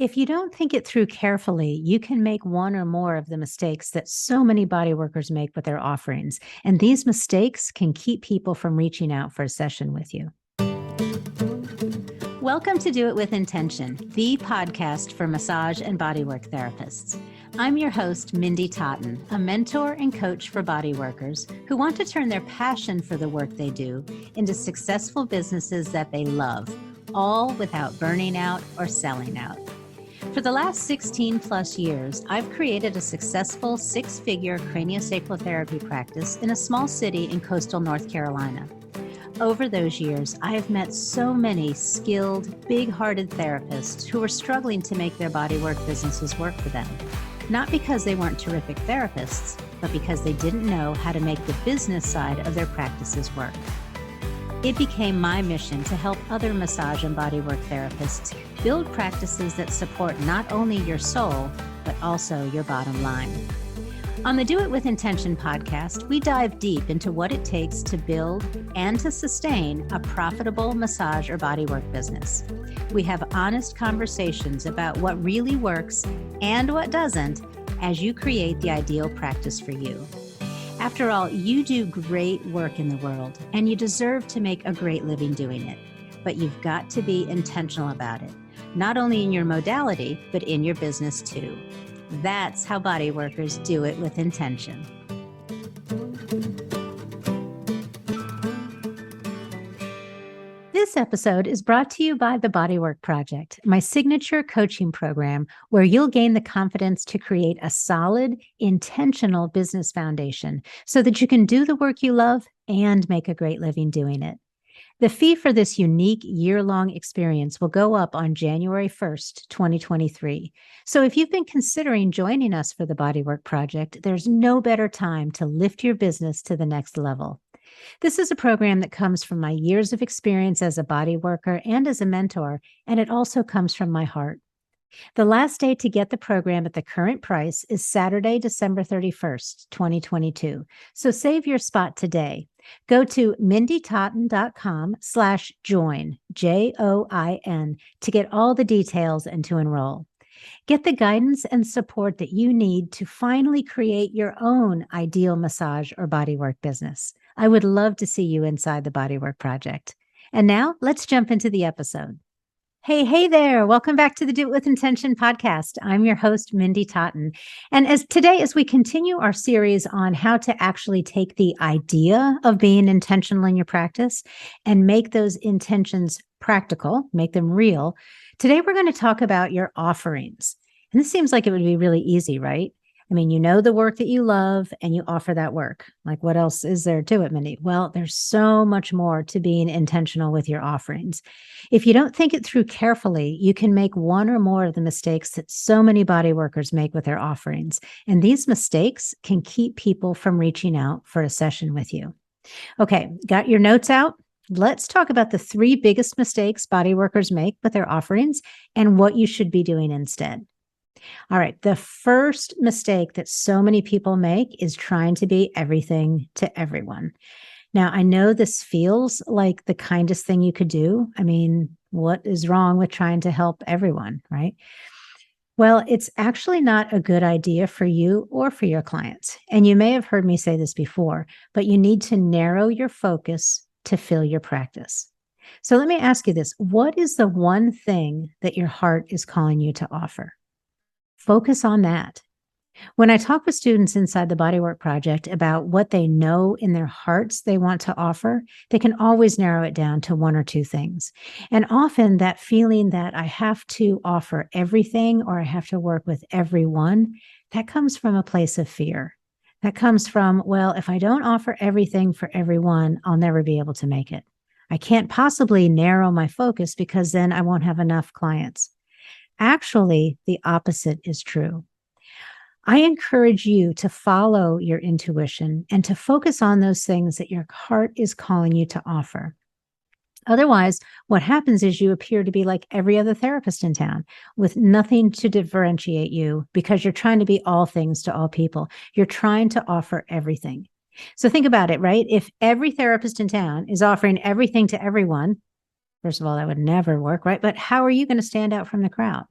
If you don't think it through carefully, you can make one or more of the mistakes that so many body workers make with their offerings. And these mistakes can keep people from reaching out for a session with you. Welcome to Do It With Intention, the podcast for massage and bodywork therapists. I'm your host, Mindy Totten, a mentor and coach for body workers who want to turn their passion for the work they do into successful businesses that they love, all without burning out or selling out. For the last 16 plus years, I've created a successful six-figure craniosacral therapy practice in a small city in coastal North Carolina. Over those years, I have met so many skilled, big-hearted therapists who were struggling to make their bodywork businesses work for them. Not because they weren't terrific therapists, but because they didn't know how to make the business side of their practices work. It became my mission to help other massage and bodywork therapists build practices that support not only your soul, but also your bottom line. On the Do It With Intention podcast, we dive deep into what it takes to build and to sustain a profitable massage or bodywork business. We have honest conversations about what really works and what doesn't as you create the ideal practice for you. After all, you do great work in the world, and you deserve to make a great living doing it. But you've got to be intentional about it, not only in your modality, but in your business too. That's how body workers do it with intention. This episode is brought to you by the Bodywork Project, my signature coaching program where you'll gain the confidence to create a solid, intentional business foundation so that you can do the work you love and make a great living doing it. The fee for this unique year-long experience will go up on January 1st, 2023. So if you've been considering joining us for the Bodywork Project, there's no better time to lift your business to the next level. This is a program that comes from my years of experience as a body worker and as a mentor, and it also comes from my heart. The last day to get the program at the current price is Saturday, December 31st, 2022. So save your spot today. Go to mindytotten.com/join, JOIN, to get all the details and to enroll. Get the guidance and support that you need to finally create your own ideal massage or bodywork business. I would love to see you inside the Bodywork Project. And now let's jump into the episode. Hey there. Welcome back to the Do It With Intention podcast. I'm your host, Mindy Totten. And as we continue our series on how to actually take the idea of being intentional in your practice and make those intentions practical, make them real, today we're going to talk about your offerings. And this seems like it would be really easy, right? I mean, you know the work that you love and you offer that work. Like, what else is there to it, Mindy? Well, there's so much more to being intentional with your offerings. If you don't think it through carefully, you can make one or more of the mistakes that so many body workers make with their offerings. And these mistakes can keep people from reaching out for a session with you. Okay, got your notes out? Let's talk about the three biggest mistakes body workers make with their offerings and what you should be doing instead. All right. The first mistake that so many people make is trying to be everything to everyone. Now, I know this feels like the kindest thing you could do. I mean, what is wrong with trying to help everyone, right? Well, it's actually not a good idea for you or for your clients. And you may have heard me say this before, but you need to narrow your focus to fill your practice. So let me ask you this. What is the one thing that your heart is calling you to offer? Focus on that. When I talk with students inside the Bodywork Project about what they know in their hearts they want to offer, they can always narrow it down to one or two things. And often that feeling that I have to offer everything or I have to work with everyone, that comes from a place of fear. That comes from, well, if I don't offer everything for everyone, I'll never be able to make it. I can't possibly narrow my focus because then I won't have enough clients. Actually, the opposite is true. I encourage you to follow your intuition and to focus on those things that your heart is calling you to offer. Otherwise, what happens is you appear to be like every other therapist in town with nothing to differentiate you because you're trying to be all things to all people. You're trying to offer everything. So think about it, right? If every therapist in town is offering everything to everyone, first of all, that would never work, right? But how are you going to stand out from the crowd?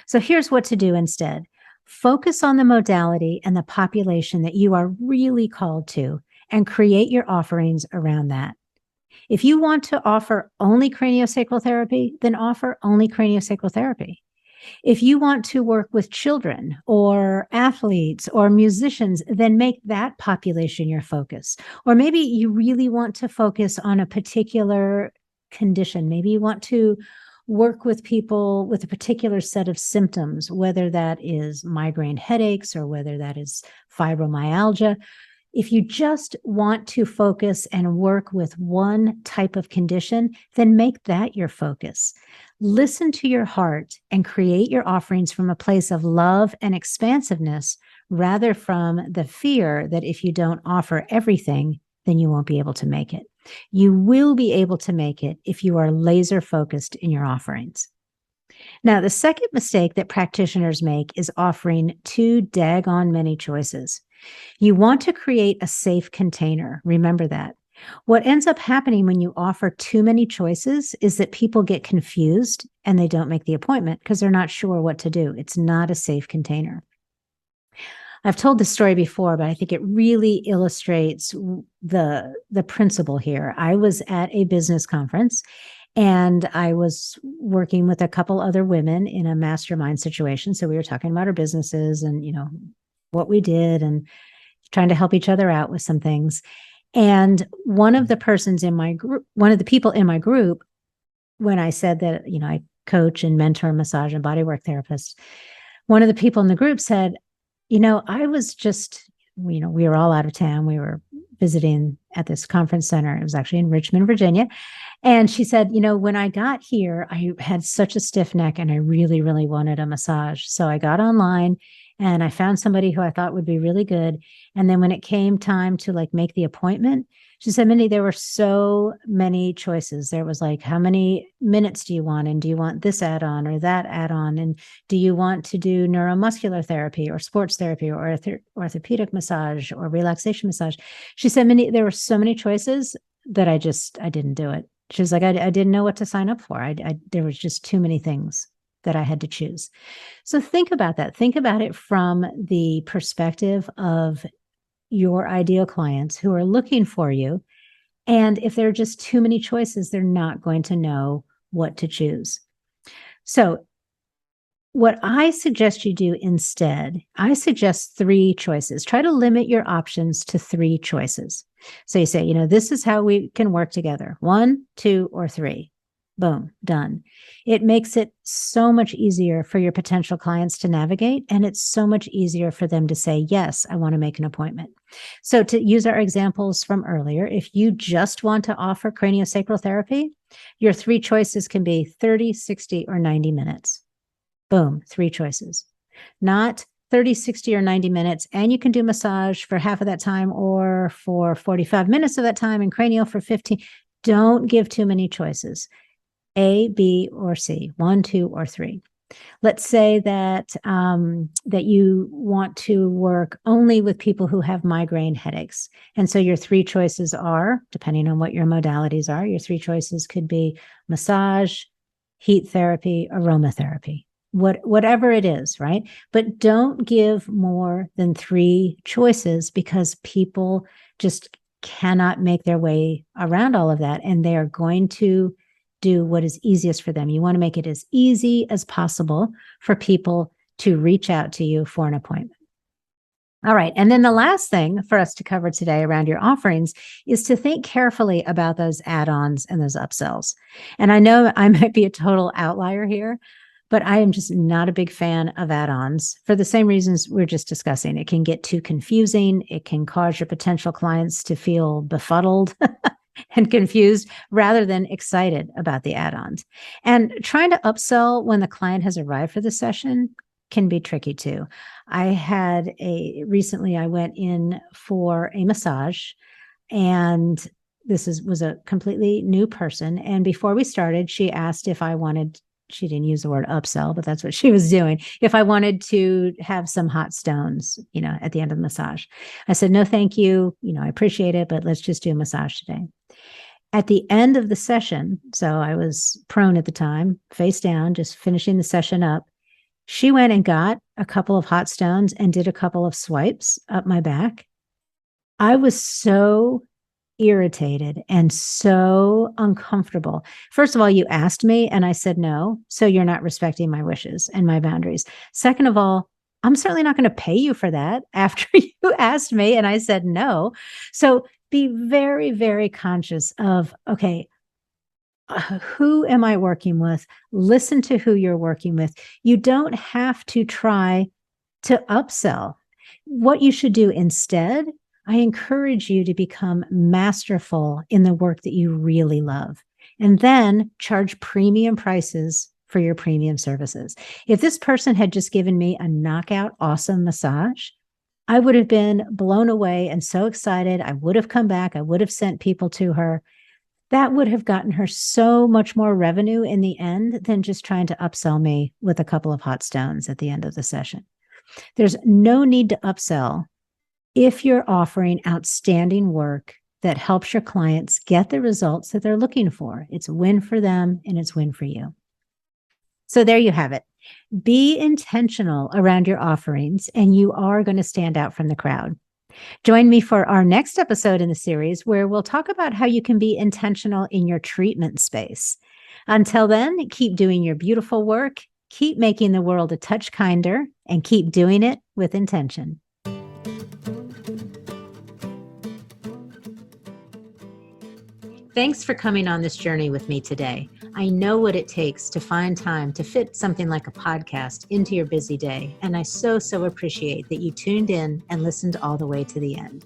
So here's what to do instead. Focus on the modality and the population that you are really called to and create your offerings around that. If you want to offer only craniosacral therapy, then offer only craniosacral therapy. If you want to work with children or athletes or musicians, then make that population your focus. Or maybe you really want to focus on a particular condition. Maybe you want to work with people with a particular set of symptoms, whether that is migraine headaches or whether that is fibromyalgia. If you just want to focus and work with one type of condition, then make that your focus. Listen to your heart and create your offerings from a place of love and expansiveness rather from the fear that if you don't offer everything, then you won't be able to make it. You will be able to make it if you are laser focused in your offerings. Now, the second mistake that practitioners make is offering too daggone many choices. You want to create a safe container. Remember that. What ends up happening when you offer too many choices is that people get confused and they don't make the appointment because they're not sure what to do. It's not a safe container. I've told this story before, but I think it really illustrates the principle here. I was at a business conference and I was working with a couple other women in a mastermind situation. So we were talking about our businesses and, what we did and trying to help each other out with some things. And one of the persons in my group, one of the people in my group, when I said that, I coach and mentor massage and bodywork therapists, one of the people in the group said, I was just, we were all out of town. We were visiting at this conference center. It was actually in Richmond, Virginia. And she said, when I got here, I had such a stiff neck and I really, really wanted a massage. So I got online and I found somebody who I thought would be really good. And then when it came time to make the appointment, she said, Mindy, there were so many choices. There was how many minutes do you want? And do you want this add-on or that add-on? And do you want to do neuromuscular therapy or sports therapy or orthopedic massage or relaxation massage? She said, Mindy, there were so many choices that I didn't do it. She was like, I didn't know what to sign up for. There was just too many things that I had to choose. So think about that. Think about it from the perspective of your ideal clients who are looking for you. And if there are just too many choices, they're not going to know what to choose. So what I suggest you do instead, I suggest 3 choices. Try to limit your options to 3 choices. So you say, this is how we can work together. 1, 2, or 3. Boom, done. It makes it so much easier for your potential clients to navigate, and it's so much easier for them to say, yes, I want to make an appointment. So to use our examples from earlier, if you just want to offer craniosacral therapy, your 3 choices can be 30, 60, or 90 minutes. Boom, 3 choices. Not 30, 60, or 90 minutes, and you can do massage for half of that time or for 45 minutes of that time and cranial for 15. Don't give too many choices. A, B, or C, 1, 2, or 3. Let's say that that you want to work only with people who have migraine headaches. And so your 3 choices are, depending on what your modalities are, your 3 choices could be massage, heat therapy, aromatherapy, whatever it is, right? But don't give more than 3 choices because people just cannot make their way around all of that. And they are going to do what is easiest for them. You want to make it as easy as possible for people to reach out to you for an appointment. All right. And then the last thing for us to cover today around your offerings is to think carefully about those add-ons and those upsells. And I know I might be a total outlier here, but I am just not a big fan of add-ons for the same reasons we're just discussing. It can get too confusing. It can cause your potential clients to feel befuddled and confused rather than excited about the add-ons. And trying to upsell when the client has arrived for the session can be tricky too. Recently I went in for a massage, and this was a completely new person. And before we started, she asked if I wanted, she didn't use the word upsell, but that's what she was doing, if I wanted to have some hot stones, at the end of the massage. I said, no, thank you. I appreciate it, but let's just do a massage today. At the end of the session, so I was prone at the time, face down, just finishing the session up, She went and got a couple of hot stones and did a couple of swipes up my back. I was so irritated and so uncomfortable. First of all, you asked me and I said no. So you're not respecting my wishes and my boundaries. Second of all, I'm certainly not going to pay you for that after you asked me and I said no. So be very, very conscious of, okay, who am I working with? Listen to who you're working with. You don't have to try to upsell. What you should do instead, I encourage you to become masterful in the work that you really love, and then charge premium prices for your premium services. If this person had just given me a knockout, awesome massage, I would have been blown away and so excited. I would have come back. I would have sent people to her. That would have gotten her so much more revenue in the end than just trying to upsell me with a couple of hot stones at the end of the session. There's no need to upsell if you're offering outstanding work that helps your clients get the results that they're looking for. It's a win for them and it's a win for you. So there you have it. Be intentional around your offerings and you are going to stand out from the crowd. Join me for our next episode in the series where we'll talk about how you can be intentional in your treatment space. Until then, keep doing your beautiful work, keep making the world a touch kinder, and keep doing it with intention. Thanks for coming on this journey with me today. I know what it takes to find time to fit something like a podcast into your busy day, and I so appreciate that you tuned in and listened all the way to the end.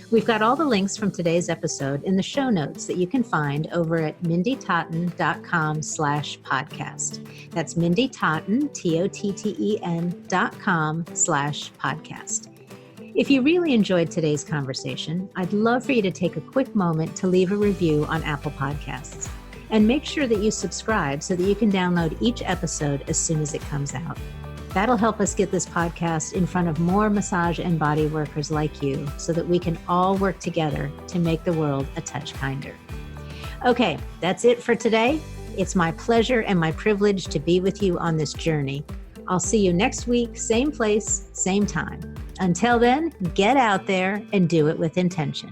We've got all the links from today's episode in the show notes that you can find over at mindytotten.com/podcast. That's Mindy Totten, TOTTEN.com/podcast. If you really enjoyed today's conversation, I'd love for you to take a quick moment to leave a review on Apple Podcasts. And make sure that you subscribe so that you can download each episode as soon as it comes out. That'll help us get this podcast in front of more massage and body workers like you so that we can all work together to make the world a touch kinder. Okay, that's it for today. It's my pleasure and my privilege to be with you on this journey. I'll see you next week, same place, same time. Until then, get out there and do it with intention.